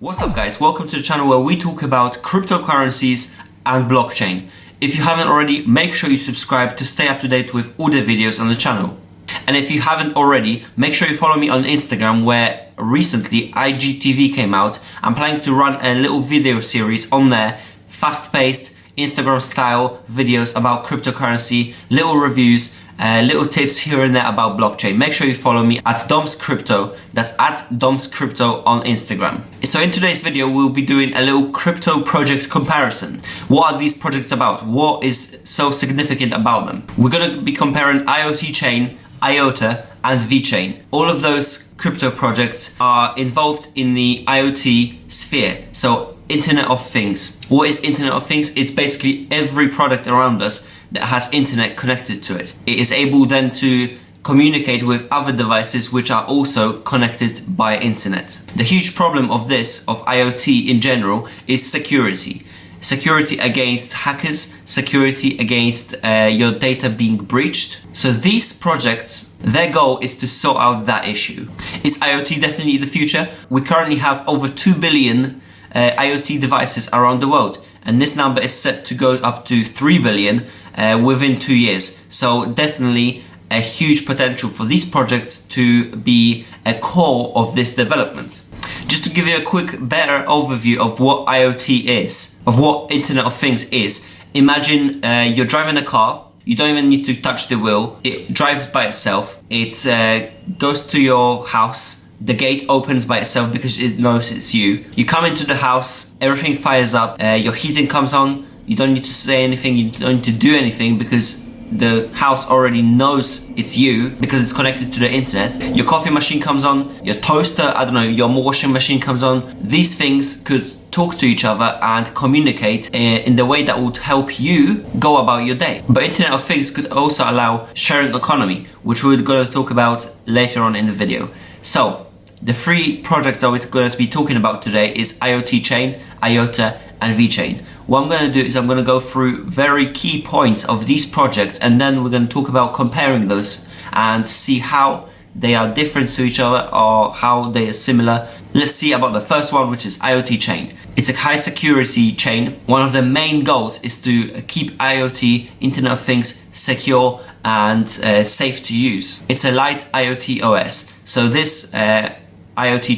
What's up guys, welcome to the channel where we talk about cryptocurrencies and blockchain. If you haven't already, make sure you subscribe to stay up to date with all the videos on the channel. And if you haven't already, make sure you follow me on Instagram where recently IGTV came out. I'm planning to run a little video series on there, fast-paced, Instagram style videos about cryptocurrency, little reviews, little tips here and there about blockchain. Make sure you follow me at Dom's Crypto. That's at Dom's Crypto on Instagram. So in today's video, we'll be doing a little crypto project comparison. What are these projects about? What is so significant about them? We're going to be comparing IoT chain, IOTA and Vechain. All of those crypto projects are involved in the IoT sphere. So Internet of Things. What is Internet of Things? It's basically every product around us that has internet connected to it. It is able then to communicate with other devices which are also connected by internet. The huge problem of this, of IoT in general, is security. Security against hackers, security against your data being breached. So these projects, their goal is to sort out that issue. Is IoT definitely the future? We currently have over 2 billion IoT devices around the world, and this number is set to go up to 3 billion within 2 years. So definitely a huge potential for these projects to be a core of this development. Just to give you a quick, better overview of what IoT is, of what Internet of Things is. Imagine you're driving a car. You don't even need to touch the wheel. It drives by itself. It goes to your house. The gate opens by itself because it knows it's you. You come into the house, everything fires up, your heating comes on, you don't need to say anything, you don't need to do anything because the house already knows it's you because it's connected to the internet. Your coffee machine comes on, your toaster, I don't know, your washing machine comes on. These things could talk to each other and communicate in the way that would help you go about your day. But Internet of Things could also allow sharing economy, which we're going to talk about later on in the video. So, the three projects that we're going to be talking about today is IoT chain, IOTA and Vechain. What I'm going to do is I'm going to go through very key points of these projects, and then we're going to talk about comparing those and see how they are different to each other or how they are similar. Let's see about the first one, which is IoT chain. It's a high security chain. One of the main goals is to keep IoT, Internet of Things, secure and safe to use. It's a light IoT OS. So this IoT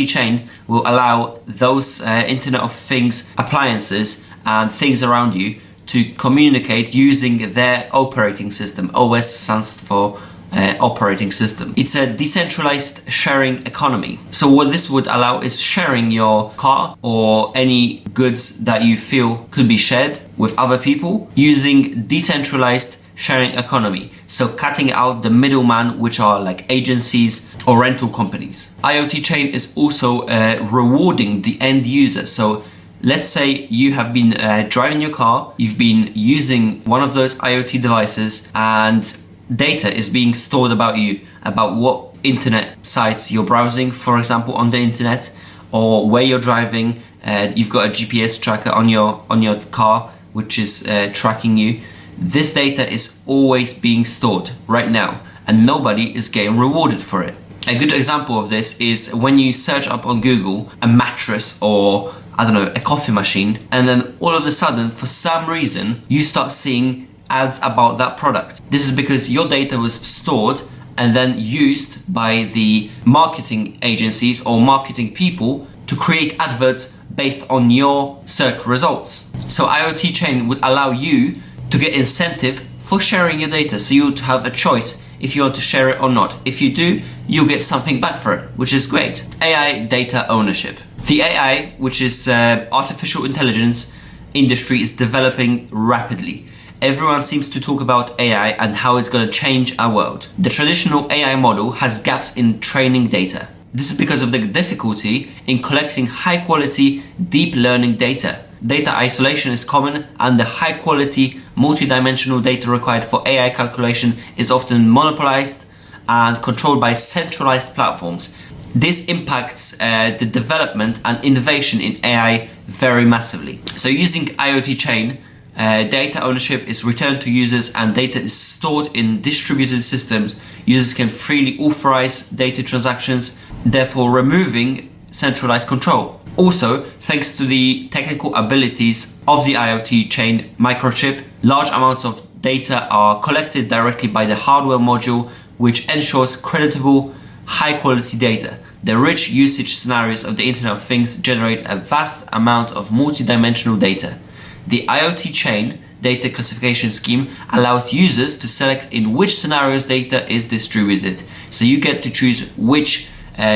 chain will allow those Internet of Things appliances and things around you to communicate using their operating system. OS stands for operating system. It's a decentralized sharing economy. So what this would allow is sharing your car or any goods that you feel could be shared with other people using decentralized sharing economy. So cutting out the middleman, which are like agencies or rental companies. IoT chain is also rewarding the end user. So let's say you have been driving your car, you've been using one of those IoT devices, and data is being stored about you, about what internet sites you're browsing, for example, on the internet, or where you're driving. You've got a GPS tracker on your car, which is tracking you. This data is always being stored right now, and nobody is getting rewarded for it. A good example of this is when you search up on Google a mattress or, I don't know, a coffee machine, and then all of a sudden, for some reason, you start seeing ads about that product. This is because your data was stored and then used by the marketing agencies or marketing people to create adverts based on your search results. So IoT chain would allow you to get incentive for sharing your data, so you would have a choice if you want to share it or not. If you do, you'll get something back for it, which is great. AI data ownership. The AI, which is artificial intelligence industry, is developing rapidly. Everyone seems to talk about AI and how it's going to change our world. The traditional AI model has gaps in training data. This is because of the difficulty in collecting high quality, deep learning data. Data isolation is common, and the high quality, multi-dimensional data required for AI calculation is often monopolized and controlled by centralized platforms. This impacts the development and innovation in AI very massively. So using IoT chain, data ownership is returned to users and data is stored in distributed systems. Users can freely authorize data transactions, therefore removing centralized control. Also, thanks to the technical abilities of the IoT chain microchip, large amounts of data are collected directly by the hardware module, which ensures creditable, high-quality data. The rich usage scenarios of the Internet of Things generate a vast amount of multidimensional data. The IoT chain data classification scheme allows users to select in which scenarios data is distributed. So you get to choose which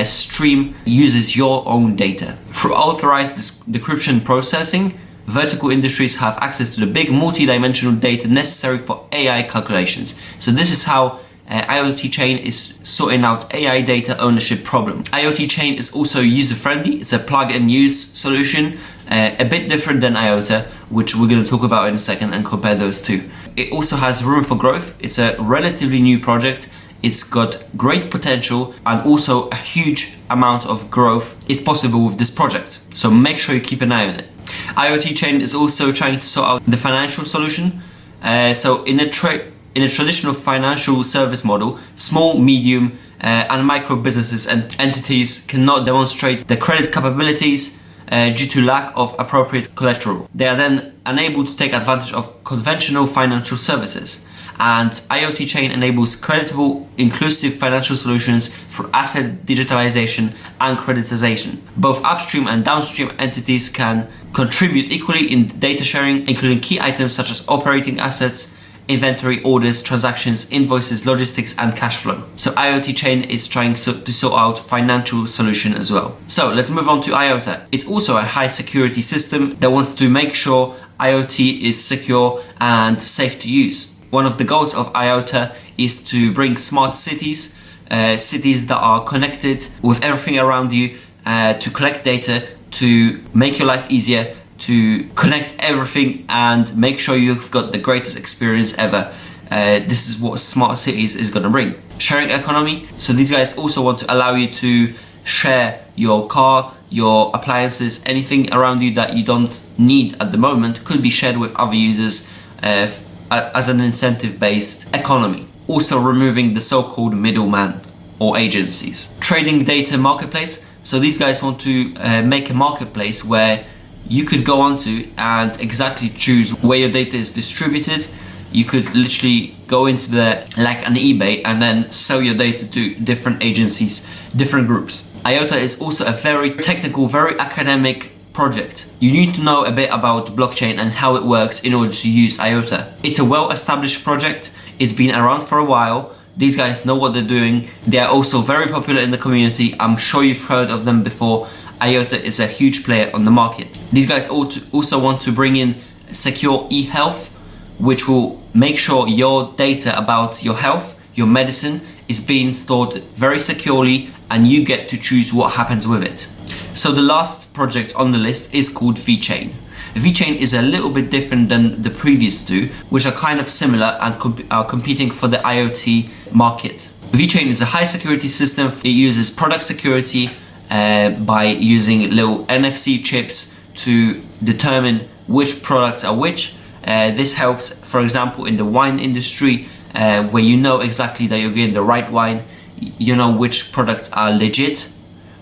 stream uses your own data. Through authorized decryption processing, vertical industries have access to the big multi-dimensional data necessary for AI calculations. So this is how IoT chain is sorting out AI data ownership problem. IoT chain is also user-friendly. It's a plug-and-use solution, a bit different than IOTA, which we're going to talk about in a second and compare those two. It also has room for growth. It's a relatively new project. It's got great potential, and also a huge amount of growth is possible with this project. So make sure you keep an eye on it. IoT chain is also trying to sort out the financial solution. So in a traditional financial service model, small, medium, and micro businesses and entities cannot demonstrate their credit capabilities due to lack of appropriate collateral. They are then unable to take advantage of conventional financial services. And IoT chain enables creditable, inclusive financial solutions for asset digitalization and creditization. Both upstream and downstream entities can contribute equally in data sharing, including key items such as operating assets, inventory, orders, transactions, invoices, logistics, and cash flow. So IoT chain is trying to sort out financial solution as well. So let's move on to IOTA. It's also a high security system that wants to make sure IoT is secure and safe to use. One of the goals of IOTA is to bring smart cities, cities that are connected with everything around you, to collect data, to make your life easier, to connect everything and make sure you've got the greatest experience ever. This is what smart cities is going to bring. Sharing economy. So these guys also want to allow you to share your car, your appliances, anything around you that you don't need at the moment could be shared with other users as an incentive-based economy. Also removing the so-called middleman or agencies. Trading data marketplace. So these guys want to make a marketplace where you could go onto and exactly choose where your data is distributed. You could literally go into like an eBay and then sell your data to different agencies, different groups. IOTA is also a very technical, very academic project. You need to know a bit about blockchain and how it works in order to use IOTA. It's a well-established project. It's been around for a while. These guys know what they're doing. They are also very popular in the community. I'm sure you've heard of them before. IOTA is a huge player on the market. These guys also want to bring in secure e-health, which will make sure your data about your health, your medicine, is being stored very securely and you get to choose what happens with it. So the last project on the list is called Vechain. Vechain is a little bit different than the previous two, which are kind of similar and are competing for the IoT market. Vechain is a high security system. It uses product security by using little NFC chips to determine which products are which. This helps, for example, in the wine industry, where you know exactly that you're getting the right wine. You know which products are legit.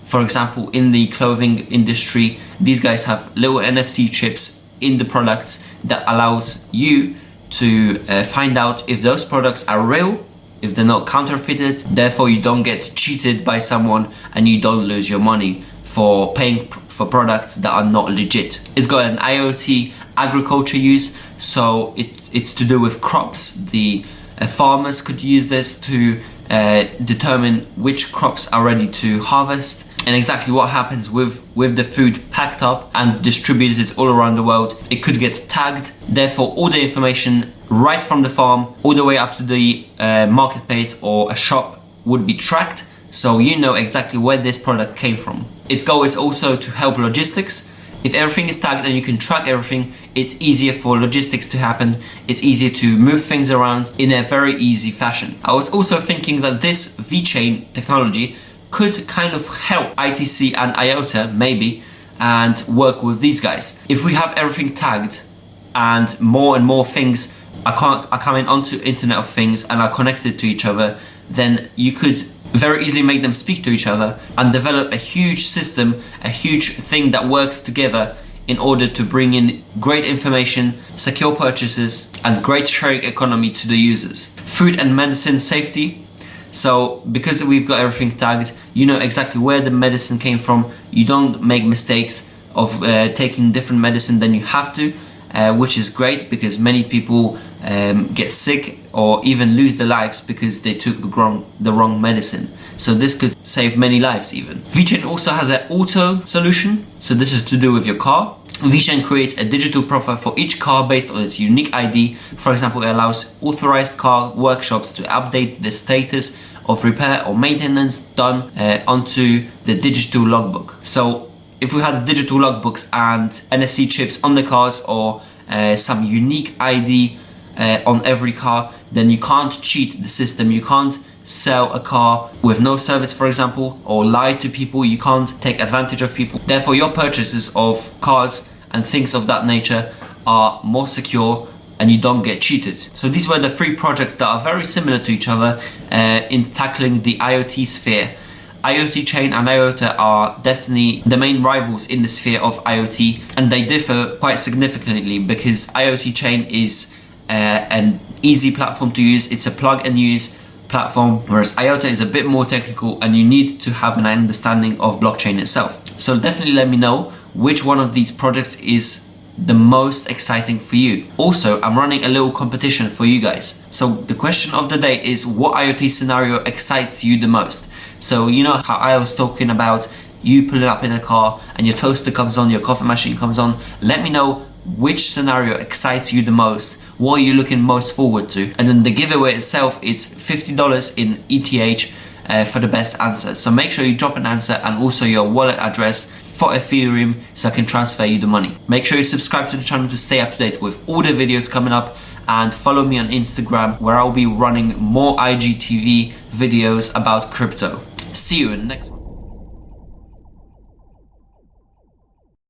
For example, in the clothing industry, these guys have little NFC chips in the products that allows you to find out if those products are real, if they're not counterfeited. Therefore, you don't get cheated by someone and you don't lose your money for paying for products that are not legit. It's got an IoT agriculture use, so it's to do with crops. The farmers could use this to determine which crops are ready to harvest and exactly what happens with the food packed up and distributed all around the world. It could get tagged, therefore all the information right from the farm all the way up to the marketplace or a shop would be tracked, so you know exactly where this product came from. Its goal is also to help logistics. If everything is tagged and you can track everything, it's easier for logistics to happen. It's easier to move things around in a very easy fashion. I was also thinking that this Vechain technology could kind of help ITC and IOTA maybe and work with these guys. If we have everything tagged and more things are coming onto Internet of Things and are connected to each other, then you could very easily make them speak to each other and develop a huge system, a huge thing that works together in order to bring in great information, secure purchases, and great sharing economy to the users. Food and medicine safety. So because we've got everything tagged, you know exactly where the medicine came from. You don't make mistakes of taking different medicine than you have to, which is great because many people get sick or even lose their lives because they took the wrong medicine. So this could save many lives even. Vechain also has an auto solution. So this is to do with your car. Vechain creates a digital profile for each car based on its unique ID. For example, it allows authorized car workshops to update the status of repair or maintenance done onto the digital logbook. So if we had digital logbooks and NFC chips on the cars or some unique ID on every car, then you can't cheat the system. You can't sell a car with no service, for example, or lie to people. You can't take advantage of people. Therefore, your purchases of cars and things of that nature are more secure and you don't get cheated. So these were the 3 projects that are very similar to each other in tackling the IoT sphere. IoT Chain and IOTA are definitely the main rivals in the sphere of IoT, and they differ quite significantly because IoT Chain is an easy platform to use. It's a plug and use platform, whereas IOTA is a bit more technical and you need to have an understanding of blockchain itself. So definitely let me know which one of these projects is the most exciting for you. Also, I'm running a little competition for you guys. So the question of the day is, what IoT scenario excites you the most? So you know how I was talking about you pulling up in a car and your toaster comes on, your coffee machine comes on. Let me know which scenario excites you the most. What are you looking most forward to? And then the giveaway itself, it's $50 in ETH for the best answer. So make sure you drop an answer and also your wallet address for Ethereum so I can transfer you the money. Make sure you subscribe to the channel to stay up to date with all the videos coming up, and follow me on Instagram where I'll be running more IGTV videos about crypto. See you in the next one.